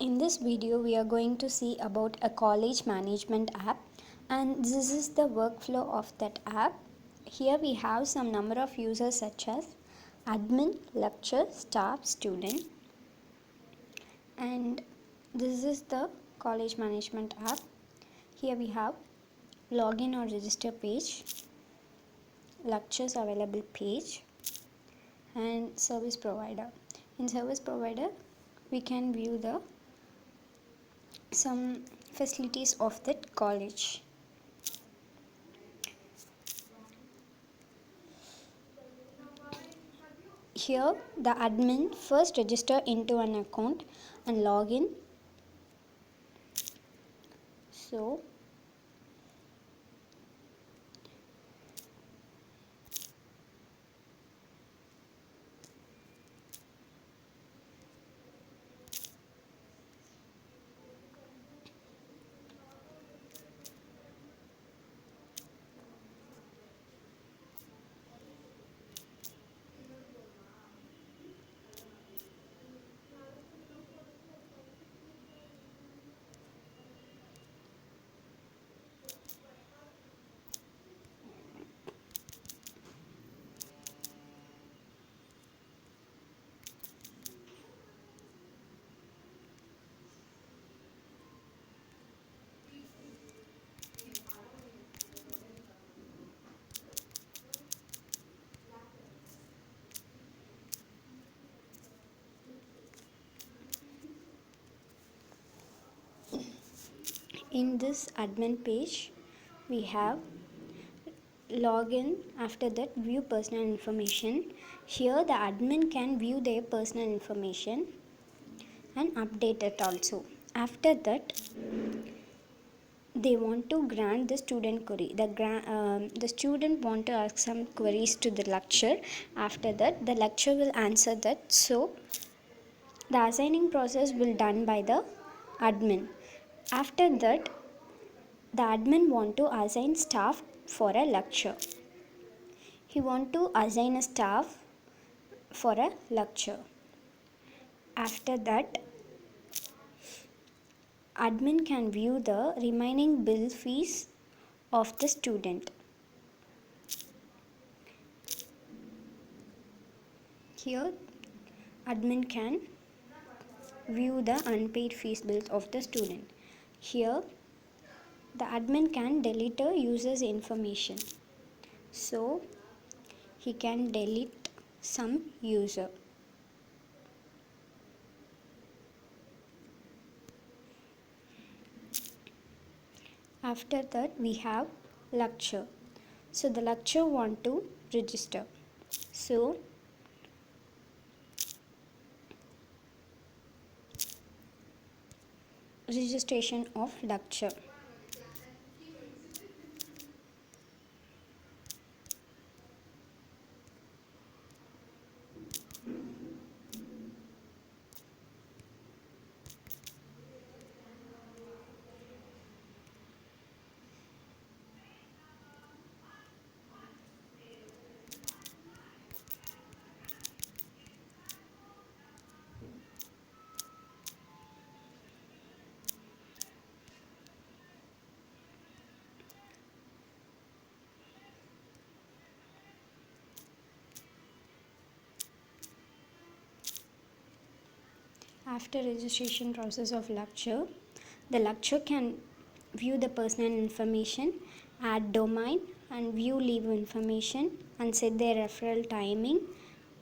In this video, we are going to see about a college management app, and this is the workflow of that app. Here we have some number of users such as admin, lecturer, staff, student, and this is the college management app. Here we have login or register page, lectures available page, and service provider. In service provider, we can view the some facilities of that college. Here the admin first register into an account and log in. So in this admin page we have login. After that, view personal information. Here the admin can view their personal information and update it also. After that, they want to grant the student query. The student want to ask some queries to the lecturer. After that, the lecturer will answer that. So the assigning process will done by the admin. After that, the admin want to assign staff for a lecture. He want to assign a staff for a lecture. After that, admin can view the remaining bill fees of the student. Here, admin can view the unpaid fees bills of the student. Here, the admin can delete a user's information. So, he can delete some user. After that, we have lecture. So the lecturer want to register. So registration of lecture. After registration process of lecture, the lecturer can view the personal information, add domain and view leave information and set their referral timing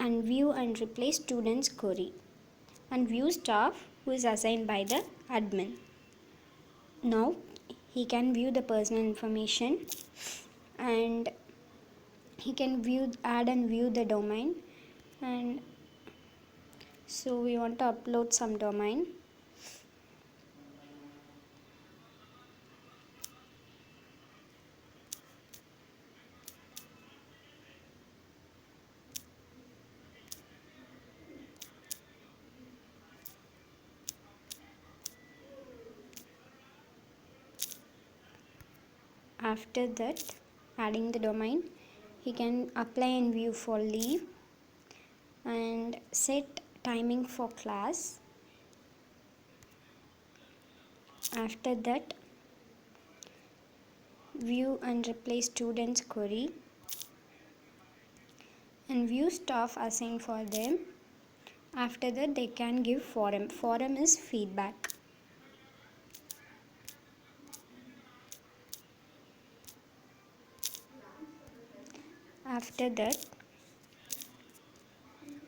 and view and replace student's query and view staff who is assigned by the admin. Now he can view the personal information and he can add and view the domain, and so we want to upload some domain. After that, adding the domain, he can apply and view for leave and set timing for class After that, view and replace students query and view staff assigned for them. After that, they can give forum. Forum is feedback. After that,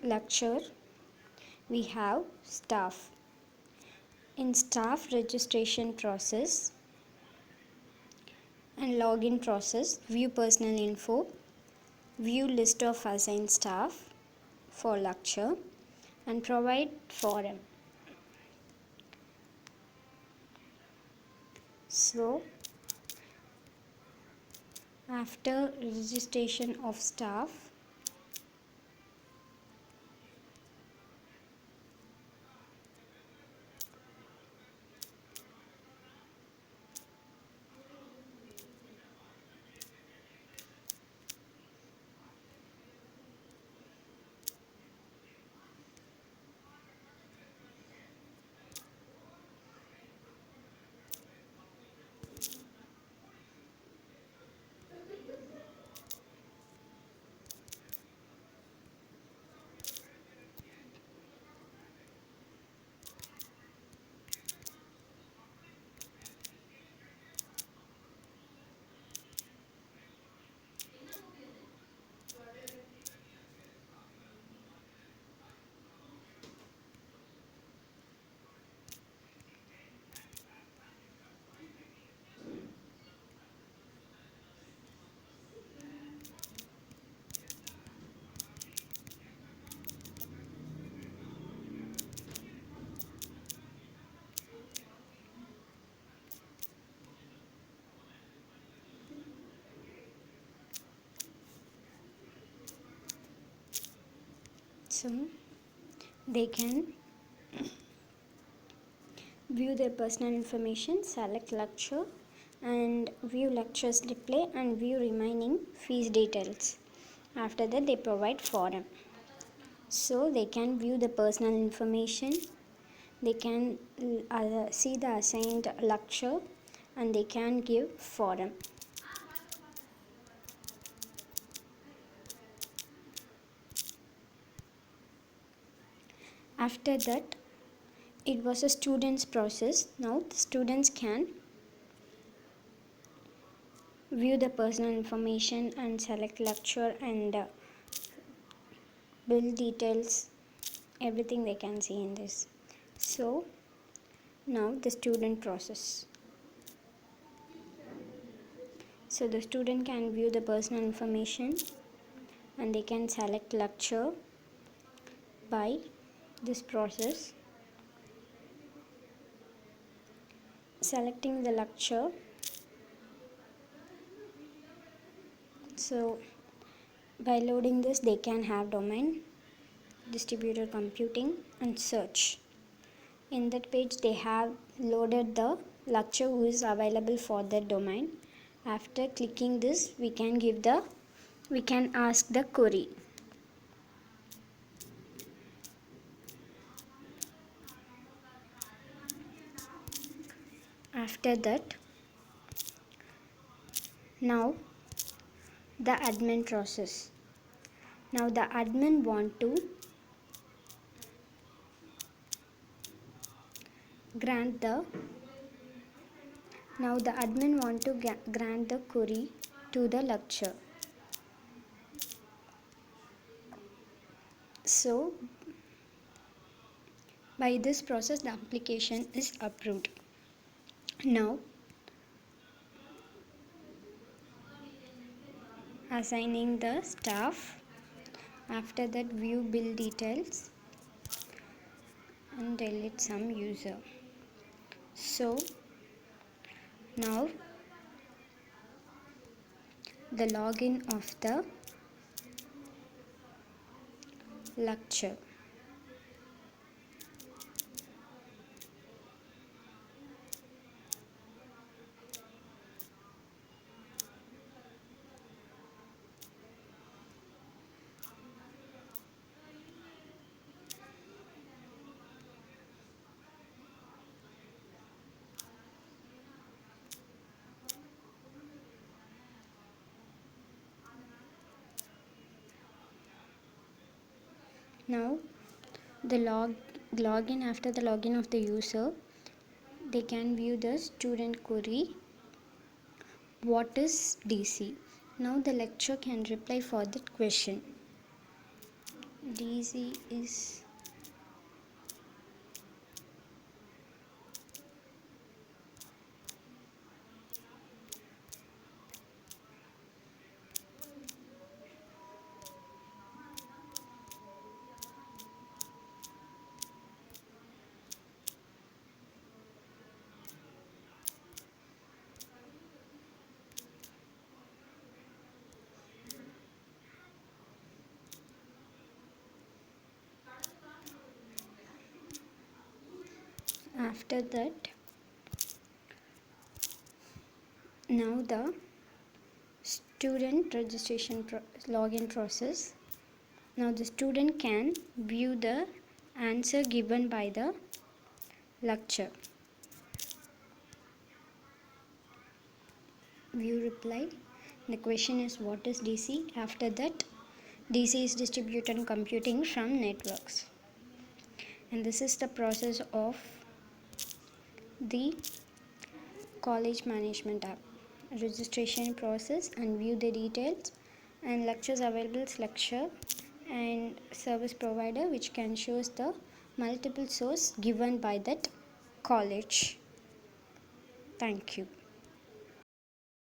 lecture, we have staff. In staff registration process and login process, view personal info, view list of assigned staff for lecture, and provide forum. So after registration of staff, so they can view their personal information, select lecture, and view lectures replay and view remaining fees details. After that, they provide forum. So they can view the personal information, they can see the assigned lecture, and they can give forum. After that, it was a student's process. Now the students can view the personal information and select lecture and bill details, everything they can see in this. So now the student process. So the student can view the personal information and they can select lecture by this process. Selecting the lecture. So by loading this, they can have domain, distributed computing, and search. In that page, they have loaded the lecture who is available for that domain. After clicking this, we can ask the query. After that, now the admin process. Now the admin want to grant the grant the query to the lecture. So by this process, the application is approved. Now assigning the staff. After that, view bill details and delete some user. So now the login of the lecture. Now the login, after the login of the user, they can view the student query, what is DC. Now the lecturer can reply for that question. DC is after that. Now the student registration login process. Now the student can view the answer given by the lecturer. View reply. The question is what is DC? After that, DC is distributed computing from networks. And this is the process of the college management app. Registration process and view the details and lectures available, lecture and service provider, which can shows the multiple source given by that college. Thank you.